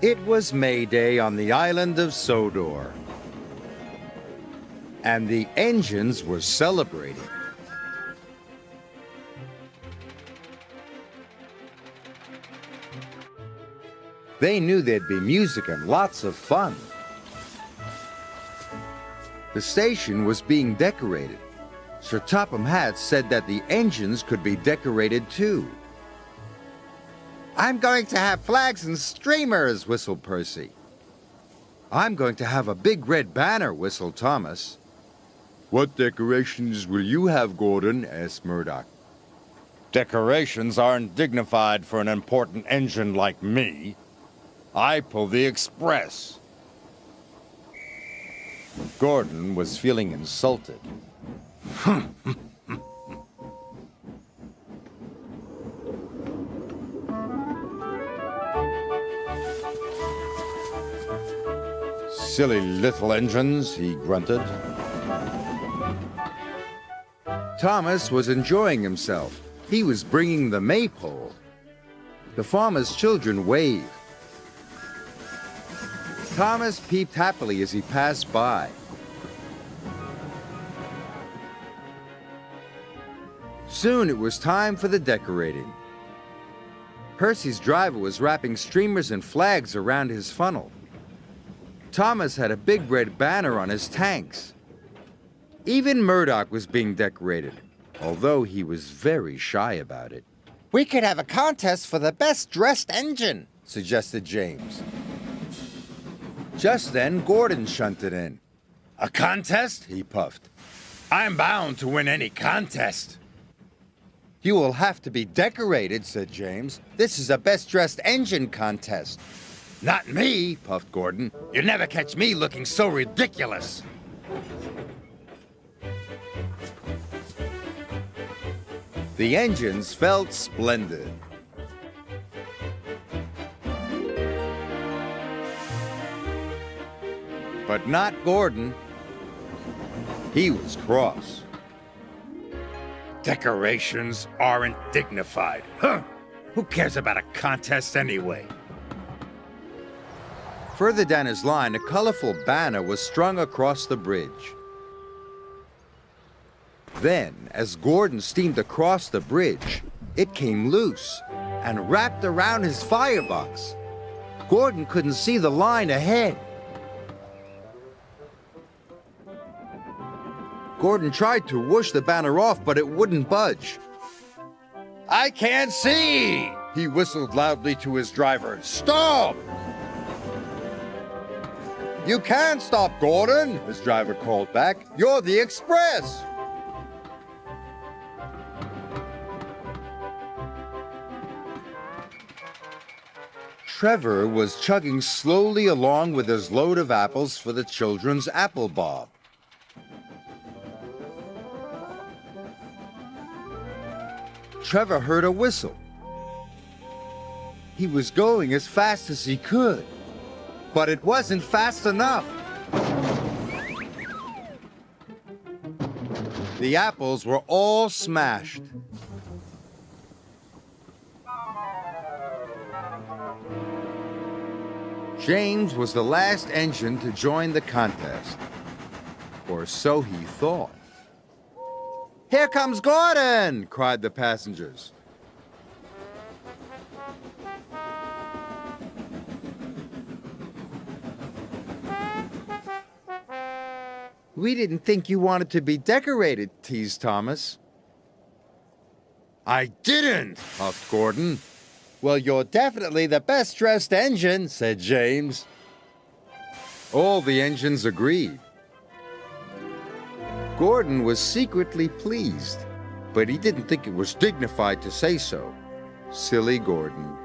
It was May Day on the island of Sodor, and the engines were celebrating. They knew there'd be music and lots of fun. The station was being decorated. Sir Topham Hatt said that the engines could be decorated too. "I'm going to have flags and streamers," whistled Percy. "I'm going to have a big red banner," whistled Thomas. "What decorations will you have, Gordon?" asked Murdoch. "Decorations aren't dignified for an important engine like me. I pull the express." Gordon was feeling insulted. "Silly little engines," he grunted. Thomas was enjoying himself. He was bringing the maypole. The farmer's children waved. Thomas peeped happily as he passed by. Soon it was time for the decorating. Percy's driver was wrapping streamers and flags around his funnel. Thomas had a big red banner on his tanks. Even Murdoch was being decorated, although he was very shy about it. "We could have a contest for the best dressed engine," suggested James. Just then, Gordon shunted in. "A contest?" he puffed. "I'm bound to win any contest." "You will have to be decorated," said James. "This is a best-dressed engine contest." "Not me," puffed Gordon. "You'd never catch me looking so ridiculous." The engines felt splendid. But not Gordon. He was cross. "Decorations aren't dignified. Huh? Who cares about a contest anyway?" Further down his line, a colorful banner was strung across the bridge. Then, as Gordon steamed across the bridge, it came loose and wrapped around his firebox. Gordon couldn't see the line ahead. Gordon tried to whoosh the banner off, but it wouldn't budge. "I can't see!" he whistled loudly to his driver. "Stop!" "You can't stop, Gordon," his driver called back. "You're the express." Trevor was chugging slowly along with his load of apples for the children's apple bob. Trevor heard a whistle. He was going as fast as he could, but it wasn't fast enough. The apples were all smashed. James was the last engine to join the contest, or so he thought. "Here comes Gordon!" cried the passengers. "We didn't think you wanted to be decorated," teased Thomas. "I didn't," puffed Gordon. "Well, you're definitely the best-dressed engine," said James. All the engines agreed. Gordon was secretly pleased, but he didn't think it was dignified to say so. Silly Gordon.